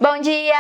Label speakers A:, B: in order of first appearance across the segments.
A: Bom dia!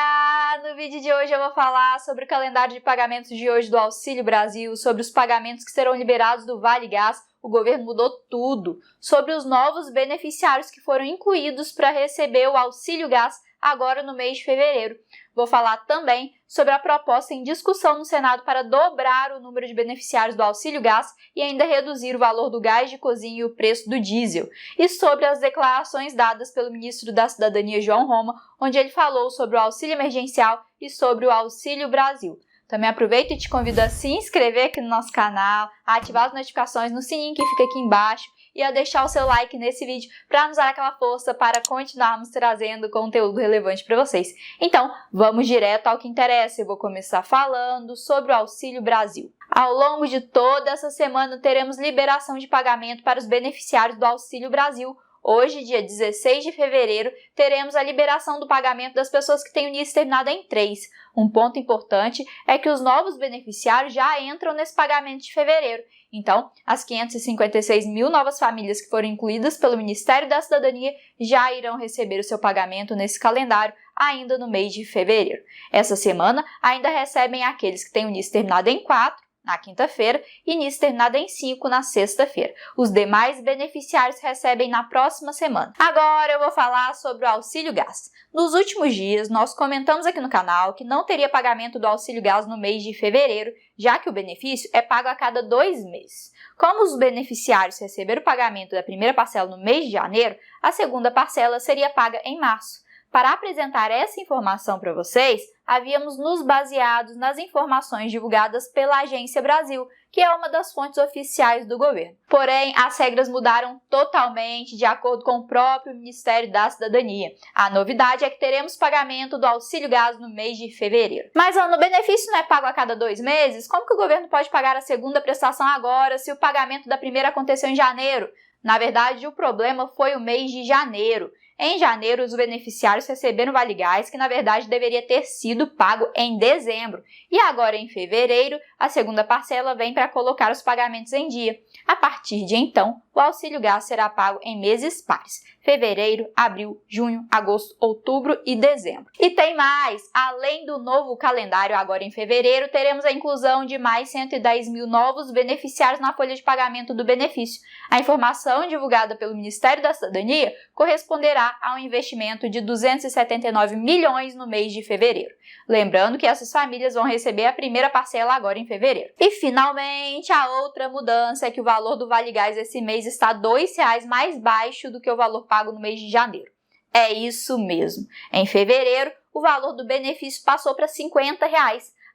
A: No vídeo de hoje eu vou falar sobre o calendário de pagamentos de hoje do Auxílio Brasil, sobre os pagamentos que serão liberados do Vale Gás, o governo mudou tudo, sobre os novos beneficiários que foram incluídos para receber o Auxílio Gás agora no mês de fevereiro. Vou falar também sobre a proposta em discussão no Senado para dobrar o número de beneficiários do Auxílio Gás e ainda reduzir o valor do gás de cozinha e o preço do diesel. E sobre as declarações dadas pelo ministro da Cidadania, João Roma, onde ele falou sobre o auxílio emergencial e sobre o Auxílio Brasil. Também aproveito e te convido a se inscrever aqui no nosso canal, a ativar as notificações no sininho que fica aqui embaixo e a deixar o seu like nesse vídeo para nos dar aquela força para continuarmos trazendo conteúdo relevante para vocês. Então, vamos direto ao que interessa. Eu vou começar falando sobre o Auxílio Brasil. Ao longo de toda essa semana, teremos liberação de pagamento para os beneficiários do Auxílio Brasil. Hoje, dia 16 de fevereiro, teremos a liberação do pagamento das pessoas que têm o NIS terminado em 3. Um ponto importante é que os novos beneficiários já entram nesse pagamento de fevereiro. Então, as 556 mil novas famílias que foram incluídas pelo Ministério da Cidadania já irão receber o seu pagamento nesse calendário ainda no mês de fevereiro. Essa semana, ainda recebem aqueles que têm o NIS terminado em 4, na quinta-feira, e NIS terminado em 5 na sexta-feira. Os demais beneficiários recebem na próxima semana. Agora eu vou falar sobre o Auxílio Gás. Nos últimos dias, nós comentamos aqui no canal que não teria pagamento do Auxílio Gás no mês de fevereiro, já que o benefício é pago a cada 2 meses. Como os beneficiários receberam o pagamento da primeira parcela no mês de janeiro, a segunda parcela seria paga em março. Para apresentar essa informação para vocês, havíamos nos baseado nas informações divulgadas pela Agência Brasil, que é uma das fontes oficiais do governo. Porém, as regras mudaram totalmente de acordo com o próprio Ministério da Cidadania. A novidade é que teremos pagamento do Auxílio Gás no mês de fevereiro. Mas o benefício não é pago a cada 2 meses? Como que o governo pode pagar a segunda prestação agora se o pagamento da primeira aconteceu em janeiro? Na verdade, o problema foi o mês de janeiro. Em janeiro, os beneficiários receberam o Vale Gás, que na verdade deveria ter sido pago em dezembro. E agora, em fevereiro, a segunda parcela vem para colocar os pagamentos em dia. A partir de então, o Auxílio Gás será pago em meses pares: fevereiro, abril, junho, agosto, outubro e dezembro. E tem mais! Além do novo calendário, agora em fevereiro, teremos a inclusão de mais 110 mil novos beneficiários na folha de pagamento do benefício. A informação divulgada pelo Ministério da Cidadania corresponderá a um investimento de 279 milhões no mês de fevereiro. Lembrando que essas famílias vão receber a primeira parcela agora em fevereiro. E, finalmente, a outra mudança é que o valor do Vale Gás esse mês está R$ 2,00 mais baixo do que o valor pago no mês de janeiro. É isso mesmo. Em fevereiro, o valor do benefício passou para R$ 50.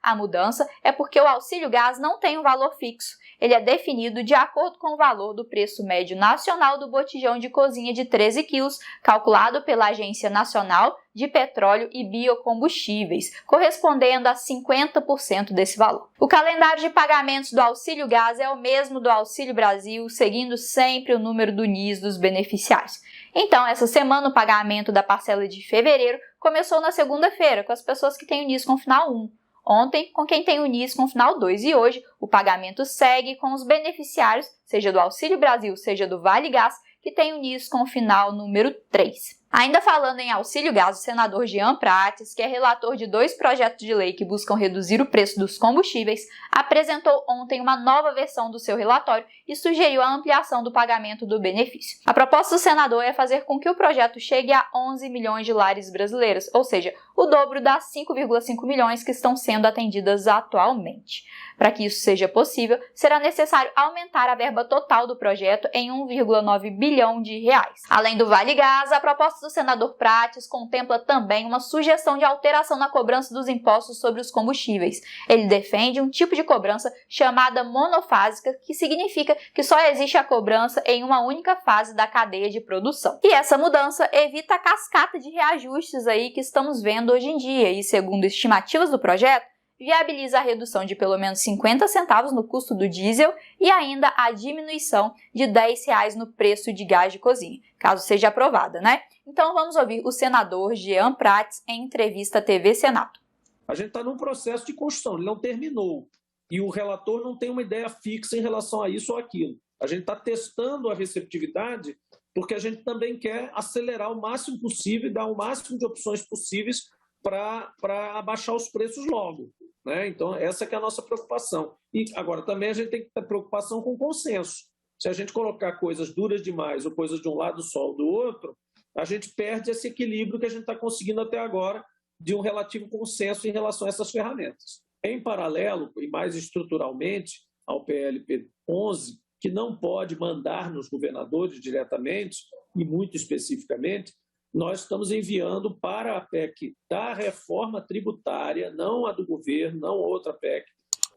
A: A mudança é porque o Auxílio Gás não tem um valor fixo. Ele é definido de acordo com o valor do preço médio nacional do botijão de cozinha de 13 quilos, calculado pela Agência Nacional de Petróleo e Biocombustíveis, correspondendo a 50% desse valor. O calendário de pagamentos do Auxílio Gás é o mesmo do Auxílio Brasil, seguindo sempre o número do NIS dos beneficiários. Então, essa semana, o pagamento da parcela de fevereiro começou na segunda-feira, com as pessoas que têm o NIS com final 1. Ontem, com quem tem o NIS com final 2, e hoje o pagamento segue com os beneficiários, seja do Auxílio Brasil, seja do Vale Gás, que tem o NIS com final número 3. Ainda falando em Auxílio Gás, o senador Jean Prates, que é relator de 2 projetos de lei que buscam reduzir o preço dos combustíveis, apresentou ontem uma nova versão do seu relatório e sugeriu a ampliação do pagamento do benefício. A proposta do senador é fazer com que o projeto chegue a 11 milhões de lares brasileiras, ou seja, o dobro das 5,5 milhões que estão sendo atendidas atualmente. Para que isso seja possível, será necessário aumentar a verba total do projeto em 1,9 bilhão de reais. Além do Vale Gás, a proposta do senador Prates contempla também uma sugestão de alteração na cobrança dos impostos sobre os combustíveis. Ele defende um tipo de cobrança chamada monofásica, que significa que só existe a cobrança em uma única fase da cadeia de produção. E essa mudança evita a cascata de reajustes aí que estamos vendo hoje em dia e, segundo estimativas do projeto, viabiliza a redução de pelo menos 50 centavos no custo do diesel e ainda a diminuição de R$ 10 no preço de gás de cozinha, caso seja aprovada, né? Então vamos ouvir o senador Jean Prates em entrevista à TV Senado.
B: A gente está num processo de construção, ele não terminou. E o relator não tem uma ideia fixa em relação a isso ou aquilo. A gente está testando a receptividade porque a gente também quer acelerar o máximo possível e dar o máximo de opções possíveis para abaixar os preços logo, né? Então, essa que é a nossa preocupação. E agora também a gente tem que ter preocupação com o consenso. Se a gente colocar coisas duras demais ou coisas de um lado só ou do outro, a gente perde esse equilíbrio que a gente está conseguindo até agora de um relativo consenso em relação a essas ferramentas. Em paralelo, e mais estruturalmente, ao PLP 11, que não pode mandar nos governadores diretamente, e muito especificamente, nós estamos enviando para a PEC da reforma tributária, não a do governo, não outra PEC,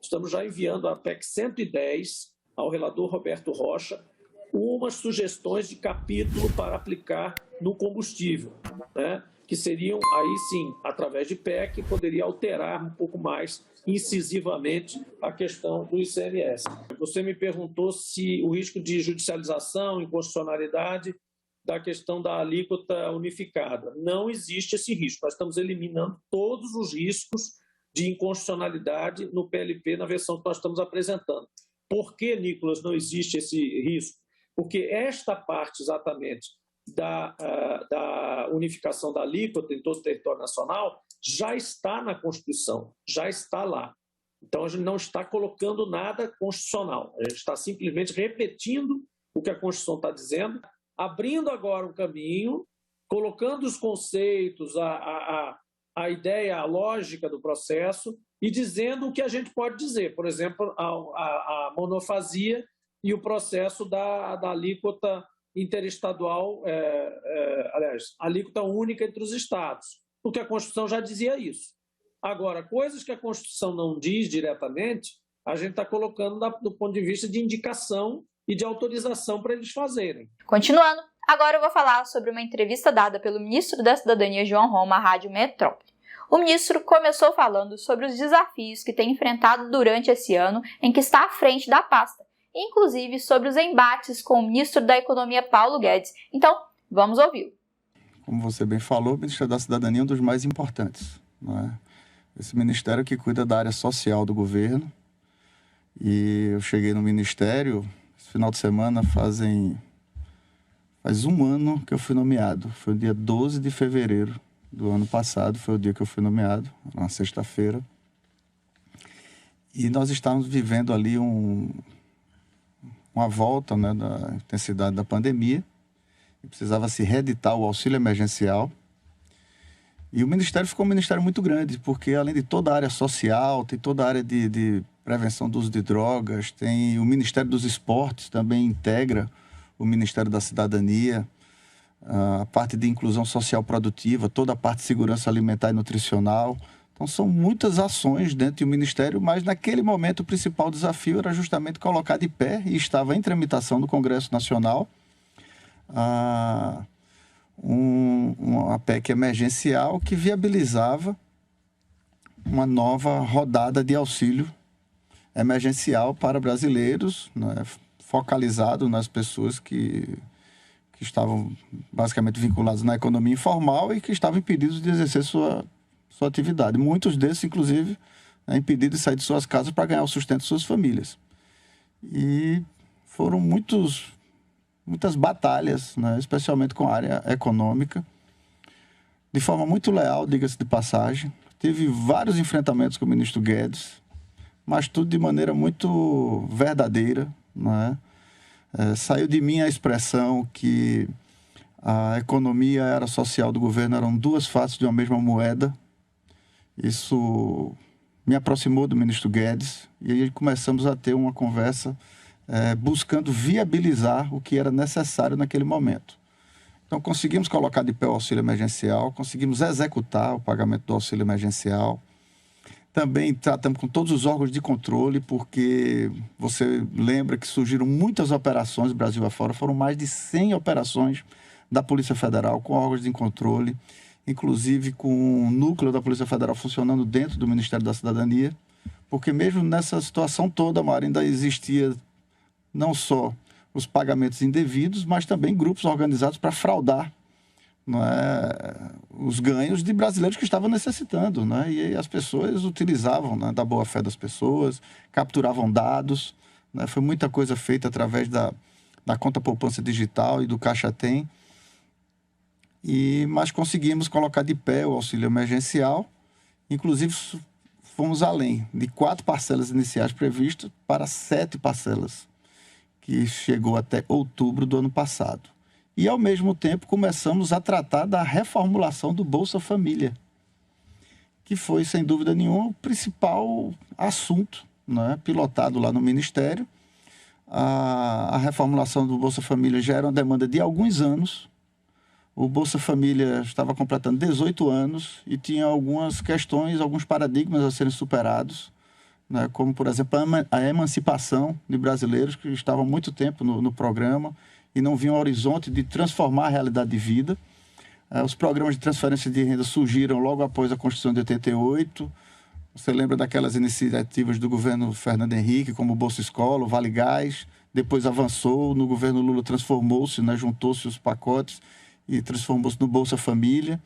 B: estamos já enviando a PEC 110 ao relator Roberto Rocha, umas sugestões de capítulo para aplicar no combustível, né? Que seriam, aí sim, através de PEC, poderia alterar um pouco mais incisivamente a questão do ICMS. Você me perguntou se o risco de judicialização, inconstitucionalidade da questão da alíquota unificada. Não existe esse risco. Nós estamos eliminando todos os riscos de inconstitucionalidade no PLP, na versão que nós estamos apresentando. Por que, Nicolas, não existe esse risco? Porque esta parte exatamente da unificação da alíquota em todo o território nacional já está na Constituição, já está lá. Então, a gente não está colocando nada constitucional, a gente está simplesmente repetindo o que a Constituição está dizendo, abrindo agora um caminho, colocando os conceitos, a ideia, a lógica do processo e dizendo o que a gente pode dizer. Por exemplo, a monofasia e o processo da alíquota interestadual, aliás, alíquota única entre os estados, porque a Constituição já dizia isso. Agora, coisas que a Constituição não diz diretamente, a gente está colocando do ponto de vista de indicação e de autorização para eles fazerem.
A: Continuando, agora eu vou falar sobre uma entrevista dada pelo ministro da Cidadania, João Roma, à Rádio Metrópole. O ministro começou falando sobre os desafios que tem enfrentado durante esse ano em que está à frente da pasta, inclusive sobre os embates com o ministro da Economia, Paulo Guedes. Então, vamos ouvi-lo.
C: Como você bem falou, o Ministério da Cidadania é um dos mais importantes, não é? Esse ministério que cuida da área social do governo. E eu cheguei no ministério, esse final de semana faz um ano que eu fui nomeado. Foi o dia 12 de fevereiro do ano passado, foi o dia que eu fui nomeado, na sexta-feira. E nós estávamos vivendo ali uma volta, né, da intensidade da pandemia. E precisava se reeditar o auxílio emergencial. E o Ministério ficou um ministério muito grande, porque além de toda a área social, tem toda a área de prevenção do uso de drogas, tem o Ministério dos Esportes, também integra o Ministério da Cidadania, a parte de inclusão social produtiva, toda a parte de segurança alimentar e nutricional. Então, são muitas ações dentro do Ministério, mas naquele momento o principal desafio era justamente colocar de pé, e estava em tramitação no Congresso Nacional, uma PEC emergencial que viabilizava uma nova rodada de auxílio emergencial para brasileiros, né, focalizado nas pessoas que estavam basicamente vinculados na economia informal e que estavam impedidos de exercer sua atividade. Muitos desses, inclusive, impedidos de sair de suas casas para ganhar o sustento de suas famílias. E foram muitas batalhas, né, especialmente com a área econômica, de forma muito leal, diga-se de passagem. Tive vários enfrentamentos com o ministro Guedes, mas tudo de maneira muito verdadeira, né? Saiu de mim a expressão que a economia e a área social do governo eram duas faces de uma mesma moeda. Isso me aproximou do ministro Guedes e aí começamos a ter uma conversa buscando viabilizar o que era necessário naquele momento. Então, conseguimos colocar de pé o auxílio emergencial, conseguimos executar o pagamento do auxílio emergencial. Também tratamos com todos os órgãos de controle, porque você lembra que surgiram muitas operações Brasil afora, foram mais de 100 operações da Polícia Federal com órgãos de controle, inclusive com o núcleo da Polícia Federal funcionando dentro do Ministério da Cidadania, porque mesmo nessa situação toda, Mara, ainda existia não só os pagamentos indevidos, mas também grupos organizados para fraudar, não é, os ganhos de brasileiros que estavam necessitando, né? E as pessoas utilizavam, né, da boa-fé das pessoas, capturavam dados, né? Foi muita coisa feita através da conta poupança digital e do Caixa Tem. mas conseguimos colocar de pé o auxílio emergencial, inclusive fomos além de 4 parcelas iniciais previstas para 7 parcelas, que chegou até outubro do ano passado. E, ao mesmo tempo, começamos a tratar da reformulação do Bolsa Família, que foi, sem dúvida nenhuma, o principal assunto, né, pilotado lá no Ministério. A reformulação do Bolsa Família já era uma demanda de alguns anos. O Bolsa Família estava completando 18 anos e tinha algumas questões, alguns paradigmas a serem superados, né, como, por exemplo, a emancipação de brasileiros que estavam há muito tempo no programa e não viam um horizonte de transformar a realidade de vida. Os programas de transferência de renda surgiram logo após a Constituição de 88. Você lembra daquelas iniciativas do governo Fernando Henrique, como o Bolsa Escola, o Vale Gás, depois avançou, no governo Lula transformou-se, né, juntou-se os pacotes e transformou-se no Bolsa Família.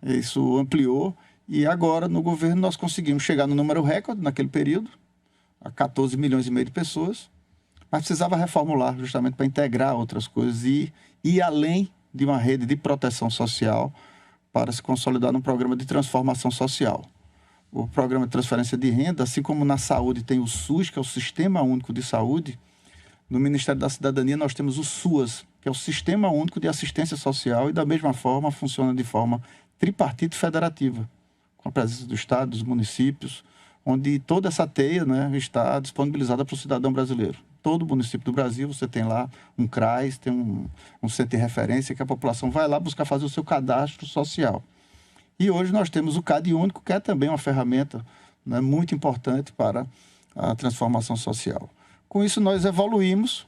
C: Isso ampliou e agora no governo nós conseguimos chegar no número recorde naquele período, a 14 milhões e meio de pessoas, mas precisava reformular justamente para integrar outras coisas e ir além de uma rede de proteção social para se consolidar num programa de transformação social. O programa de transferência de renda, assim como na saúde tem o SUS, que é o Sistema Único de Saúde, no Ministério da Cidadania nós temos o SUAS, que é o Sistema Único de Assistência Social, e da mesma forma funciona de forma tripartite federativa, com a presença do Estado, dos municípios, onde toda essa teia, né, está disponibilizada para o cidadão brasileiro. Todo município do Brasil, você tem lá um CRAS, tem um centro de referência que a população vai lá buscar fazer o seu cadastro social. E hoje nós temos o CAD Único, que é também uma ferramenta, né, muito importante para a transformação social. Com isso nós evoluímos,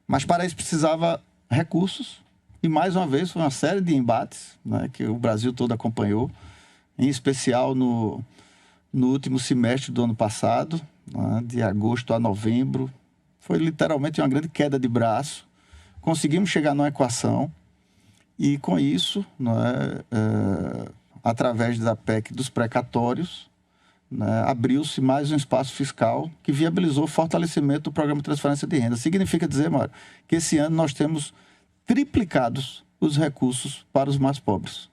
C: mas para isso precisava recursos, e mais uma vez foi uma série de embates, né, que o Brasil todo acompanhou, em especial no último semestre do ano passado, né, de agosto a novembro. Foi literalmente uma grande queda de braço. Conseguimos chegar numa equação e, com isso, né, através da PEC dos precatórios, né, abriu-se mais um espaço fiscal que viabilizou o fortalecimento do programa de transferência de renda. Significa dizer, Mário, que esse ano nós temos triplicados os recursos para os mais pobres.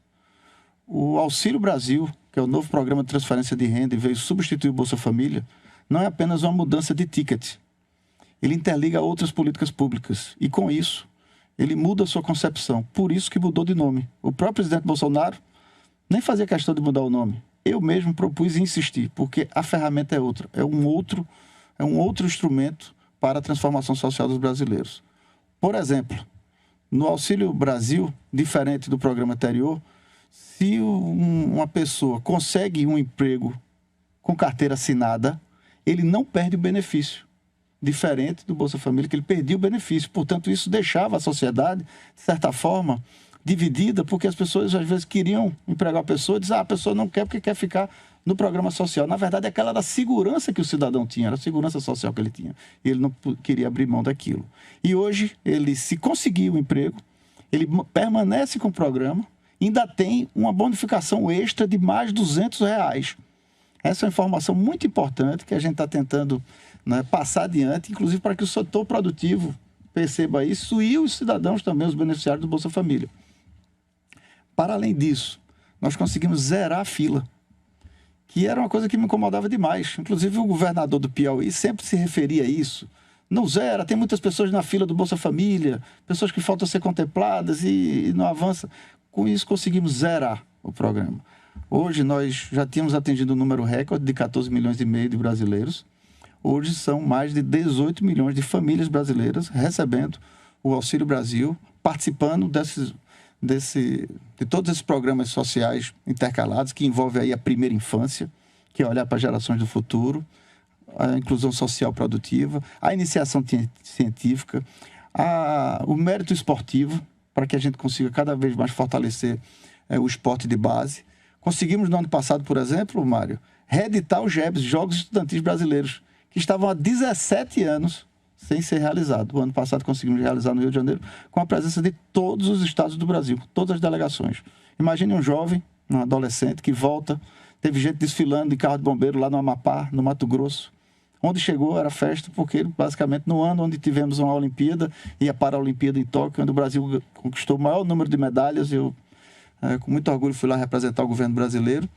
C: O Auxílio Brasil, que é o novo programa de transferência de renda e veio substituir o Bolsa Família, não é apenas uma mudança de ticket. Ele interliga a outras políticas públicas e, com isso, ele muda a sua concepção. Por isso que mudou de nome. O próprio presidente Bolsonaro nem fazia questão de mudar o nome. Eu mesmo propus e insisti, porque a ferramenta é outra. É um outro instrumento para a transformação social dos brasileiros. Por exemplo, no Auxílio Brasil, diferente do programa anterior, se uma pessoa consegue um emprego com carteira assinada, ele não perde o benefício. Diferente do Bolsa Família, que ele perdia o benefício. Portanto, isso deixava a sociedade, de certa forma, dividida, porque as pessoas, às vezes, queriam empregar a pessoa e diziam, a pessoa não quer porque quer ficar no programa social. Na verdade, aquela era a segurança que o cidadão tinha, era a segurança social que ele tinha. E ele não queria abrir mão daquilo. E hoje, ele, se conseguir o emprego, ele permanece com o programa, ainda tem uma bonificação extra de mais de R$200. Essa é uma informação muito importante que a gente está tentando, né, passar adiante, inclusive para que o setor produtivo perceba isso e os cidadãos também, os beneficiários do Bolsa Família. Para além disso, nós conseguimos zerar a fila, que era uma coisa que me incomodava demais. Inclusive o governador do Piauí sempre se referia a isso. Não zera, tem muitas pessoas na fila do Bolsa Família, pessoas que faltam ser contempladas e não avança. Com isso conseguimos zerar o programa. Hoje nós já tínhamos atingido um número recorde de 14 milhões e meio de brasileiros. Hoje são mais de 18 milhões de famílias brasileiras recebendo o Auxílio Brasil, participando de todos esses programas sociais intercalados, que envolvem aí a primeira infância, que é olhar para gerações do futuro, a inclusão social produtiva, a iniciação científica, o mérito esportivo, para que a gente consiga cada vez mais fortalecer o esporte de base. Conseguimos no ano passado, por exemplo, Mário, reeditar os JEBs, Jogos Estudantis Brasileiros, que estavam há 17 anos sem ser realizado. O ano passado conseguimos realizar no Rio de Janeiro com a presença de todos os estados do Brasil, todas as delegações. Imagine um jovem, um adolescente que volta, teve gente desfilando de carro de bombeiro lá no Amapá, no Mato Grosso, onde chegou era festa, porque basicamente no ano onde tivemos uma Olimpíada e a Paralimpíada em Tóquio, onde o Brasil conquistou o maior número de medalhas, eu com muito orgulho fui lá representar o governo brasileiro,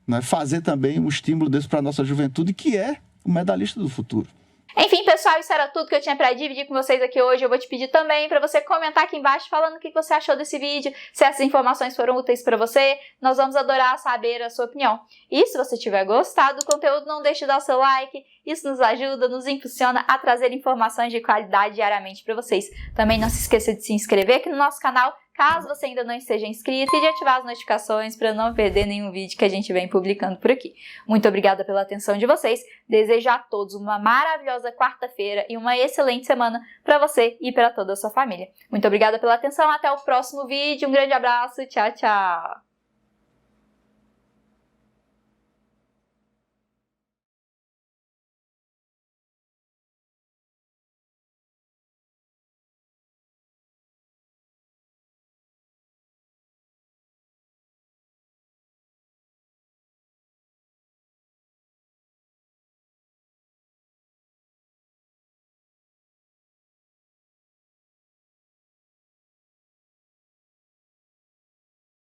C: né, fazer também um estímulo desse para a nossa juventude, que é o medalhista do futuro.
A: Enfim, pessoal, isso era tudo que eu tinha para dividir com vocês aqui hoje. Eu vou te pedir também para você comentar aqui embaixo falando o que você achou desse vídeo, se essas informações foram úteis para você. Nós vamos adorar saber a sua opinião. E se você tiver gostado do conteúdo, não deixe de dar o seu like. Isso nos ajuda, nos impulsiona a trazer informações de qualidade diariamente para vocês. Também não se esqueça de se inscrever aqui no nosso canal, caso você ainda não esteja inscrito, e de ativar as notificações para não perder nenhum vídeo que a gente vem publicando por aqui. Muito obrigada pela atenção de vocês. Desejo a todos uma maravilhosa quarta-feira e uma excelente semana para você e para toda a sua família. Muito obrigada pela atenção. Até o próximo vídeo. Um grande abraço. Tchau, tchau.